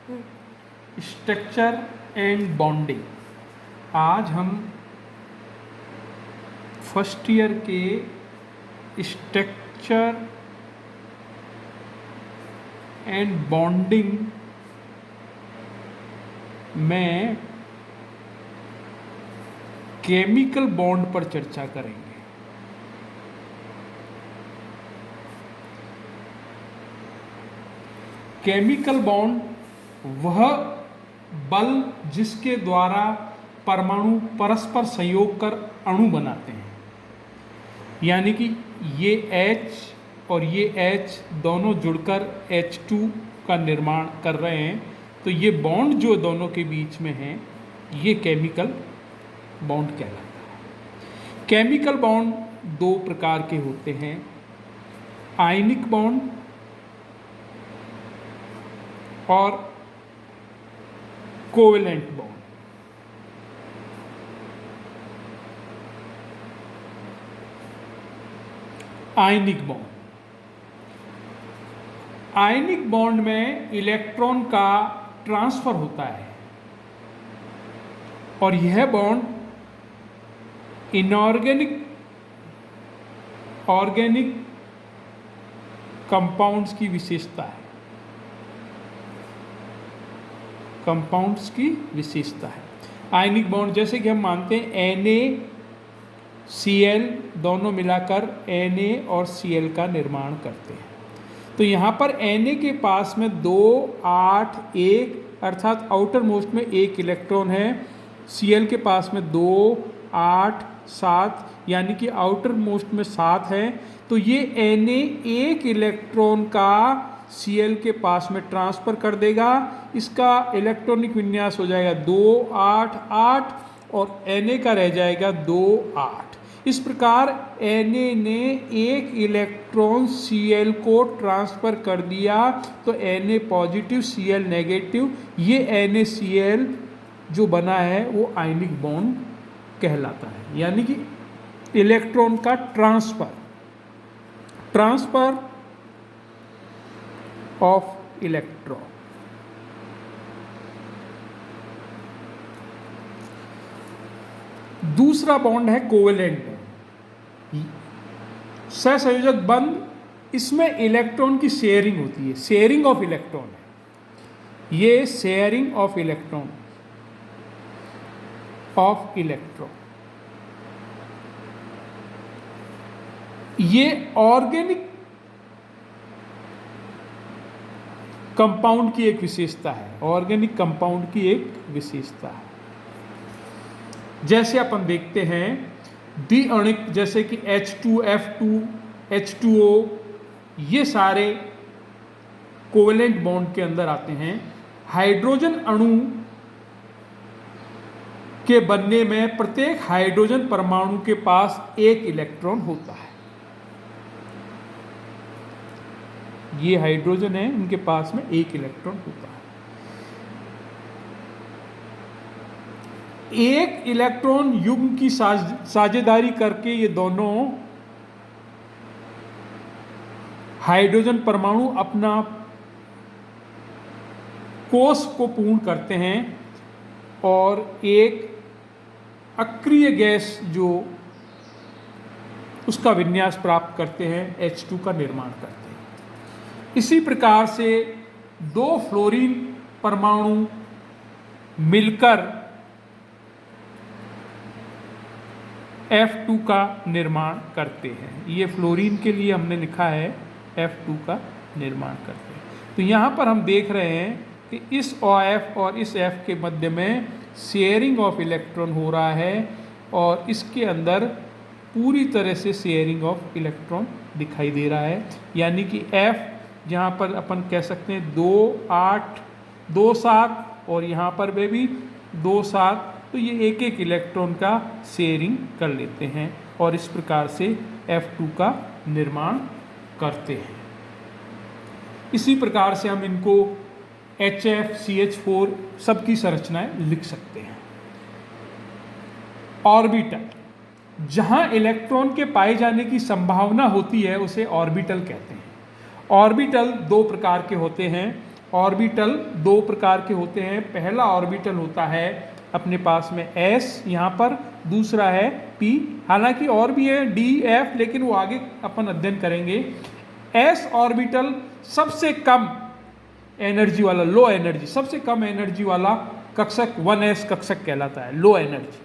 Structure and bonding. आज हम first year के स्ट्रक्चर एंड बॉन्डिंग में केमिकल बॉन्ड पर चर्चा करेंगे। केमिकल बॉन्ड वह बल जिसके द्वारा परमाणु परस्पर संयोग कर अणु बनाते हैं, यानी कि ये H और ये H दोनों जुड़कर H2 का निर्माण कर रहे हैं। तो ये बॉन्ड जो दोनों के बीच में है ये केमिकल बॉन्ड कहलाता है। केमिकल बॉन्ड दो प्रकार के होते हैं, आयनिक बॉन्ड और covalent bond. Ionic bond, ionic bond में इलेक्ट्रॉन का ट्रांसफर होता है और यह बॉन्ड इनऑर्गेनिक ऑर्गेनिक कंपाउंड्स की विशेषता है, कंपाउंड्स की विशेषता है। आयनिक बॉन्ड जैसे कि हम मानते हैं NaCl दोनों मिलाकर Na और Cl का निर्माण करते हैं। तो यहाँ पर Na के पास में 2, 8, 1 अर्थात आउटर मोस्ट में 1 इलेक्ट्रॉन है, Cl के पास में 2, 8, 7 यानी कि आउटर मोस्ट में 7 है। तो ये Na 1 इलेक्ट्रॉन का Cl के पास में ट्रांसफ़र कर देगा। इसका इलेक्ट्रॉनिक विन्यास हो जाएगा 2, 8, 8 और Na का रह जाएगा 2, 8। इस प्रकार Na ने 1 इलेक्ट्रॉन Cl को ट्रांसफ़र कर दिया तो Na पॉजिटिव Cl नेगेटिव, ये NaCl जो बना है वो आयनिक बॉन्ड कहलाता है, यानी कि इलेक्ट्रॉन का ट्रांसफर ऑफ इलेक्ट्रॉन। दूसरा बॉन्ड है कोवेलेंट बॉन्ड, सहसंयोजक बंध। इसमें इलेक्ट्रॉन की शेयरिंग होती है, शेयरिंग ऑफ इलेक्ट्रॉन है ये, शेयरिंग ऑफ इलेक्ट्रॉन ये ऑर्गेनिक कंपाउंड की एक विशेषता है, ऑर्गेनिक कंपाउंड की एक विशेषता है। जैसे अपन देखते हैं द्विअणिक, जैसे कि H2F2, H2O, ये सारे कोवेलेंट बॉन्ड के अंदर आते हैं। हाइड्रोजन अणु के बनने में प्रत्येक हाइड्रोजन परमाणु के पास 1 इलेक्ट्रॉन होता है। ये हाइड्रोजन है, उनके पास में 1 इलेक्ट्रॉन होता है। 1 इलेक्ट्रॉन युग्म की साझेदारी करके ये दोनों हाइड्रोजन परमाणु अपना कोष को पूर्ण करते हैं और एक अक्रिय गैस जो उसका विन्यास प्राप्त करते हैं, H2 का निर्माण करते हैं। इसी प्रकार से 2 फ्लोरीन परमाणु मिलकर F2 का निर्माण करते हैं। ये फ्लोरीन के लिए हमने लिखा है F2 का निर्माण करते हैं। तो यहाँ पर हम देख रहे हैं कि इस OF और इस F के मध्य में शेयरिंग ऑफ इलेक्ट्रॉन हो रहा है और इसके अंदर पूरी तरह से शेयरिंग ऑफ इलेक्ट्रॉन दिखाई दे रहा है, यानी कि F जहाँ पर अपन कह सकते हैं 2, 8, 2, 7 और यहाँ पर भी 2, 7, तो ये 1 इलेक्ट्रॉन का शेयरिंग कर लेते हैं और इस प्रकार से F2 का निर्माण करते हैं। इसी प्रकार से हम इनको HF, CH4 सबकी संरचनाएं लिख सकते हैं। ऑर्बिटल, जहां इलेक्ट्रॉन के पाए जाने की संभावना होती है उसे ऑर्बिटल कहते हैं। ऑर्बिटल 2 प्रकार के होते हैं, ऑर्बिटल दो प्रकार के होते हैं। पहला ऑर्बिटल होता है अपने पास में s यहाँ पर, दूसरा है p। हालांकि और भी है d f, लेकिन वो आगे अपन अध्ययन करेंगे। s ऑर्बिटल सबसे कम एनर्जी वाला, लो एनर्जी, सबसे कम एनर्जी वाला कक्षक 1s कक्षक कहलाता है, लो एनर्जी।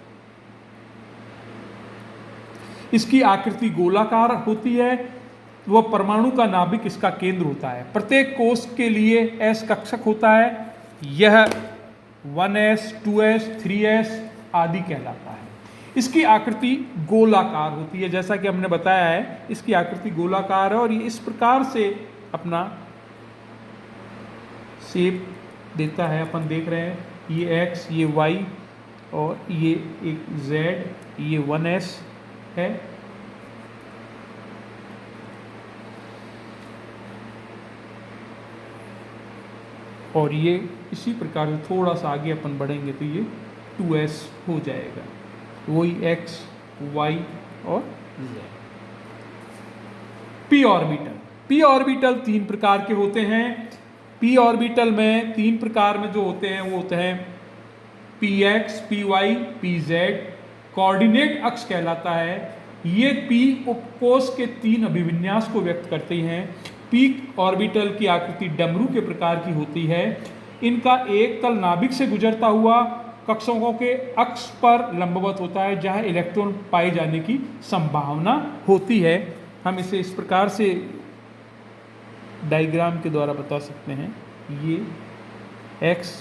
इसकी आकृति गोलाकार होती है, वह परमाणु का नाभिक इसका केंद्र होता है। प्रत्येक कोष के लिए s कक्षक होता है। यह 1s, 2s, 3s आदि कहलाता है। इसकी आकृति गोलाकार होती है, जैसा कि हमने बताया है इसकी आकृति गोलाकार है और ये इस प्रकार से अपना शेप देता है। अपन देख रहे हैं ये x, ये y और ये एक z, ये 1s है। और ये इसी प्रकार से थोड़ा सा आगे अपन बढ़ेंगे तो ये 2s हो जाएगा, वही x, y और z। p orbital, p orbital तीन प्रकार के होते हैं। p ऑर्बिटल में तीन प्रकार में जो होते हैं वो होते हैं px, py, pz। कोऑर्डिनेट अक्ष कहलाता है। ये p उपकोष के तीन अभिविन्यास को व्यक्त करते हैं। p ऑर्बिटल की आकृति डमरू के प्रकार की होती है। इनका एक तल नाभिक से गुजरता हुआ कक्षकों के अक्ष पर लंबवत होता है, जहां इलेक्ट्रॉन पाए जाने की संभावना होती है। हम इसे इस प्रकार से डायग्राम के द्वारा बता सकते हैं। ये x,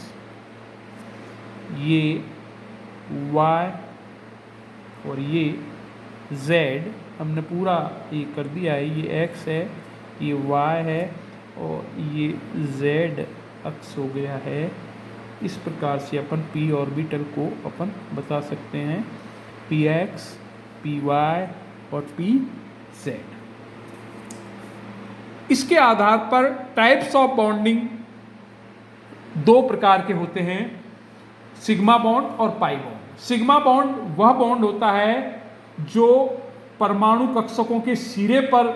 ये y और ये z हमने पूरा ये कर दिया है। ये x है, ये y है और ये z अक्ष हो गया है। इस प्रकार से अपन p ऑर्बिटल को अपन बता सकते हैं, px, py और pz। इसके आधार पर टाइप्स ऑफ बॉन्डिंग दो प्रकार के होते हैं, सिग्मा बॉन्ड और पाई बॉन्ड। सिग्मा बॉन्ड वह बॉन्ड होता है जो परमाणु कक्षकों के सिरे पर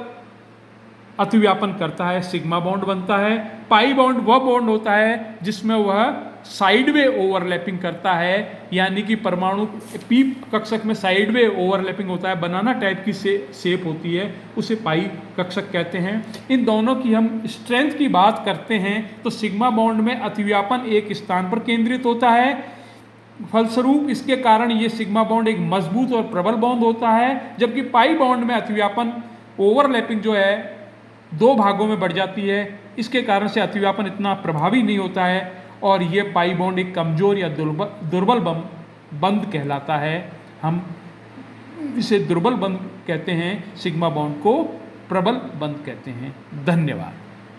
अतिव्यापन करता है, सिग्मा बॉन्ड बनता है। पाई बॉन्ड वह बॉन्ड होता है जिसमें वह साइडवे ओवरलैपिंग करता है, यानी कि परमाणु पी कक्षक में साइडवे ओवरलैपिंग होता है, बनाना टाइप की शेप होती है, उसे पाई कक्षक कहते हैं। इन दोनों की हम स्ट्रेंथ की बात करते हैं तो सिग्मा बॉन्ड में अतिव्यापन एक स्थान पर केंद्रित होता है। फलस्वरूप इसके कारण ये सिग्मा बॉन्ड एक मजबूत और प्रबल बॉन्ड होता है, जबकि पाई बॉन्ड में अतिव्यापन ओवरलैपिंग जो है दो भागों में बढ़ जाती है। इसके कारण से अतिव्यापन इतना प्रभावी नहीं होता है और ये पाई बॉन्ड एक कमजोर या दुर्बल बंध कहलाता है। हम इसे दुर्बल बंध कहते हैं, सिग्मा बॉन्ड को प्रबल बंध कहते हैं। धन्यवाद।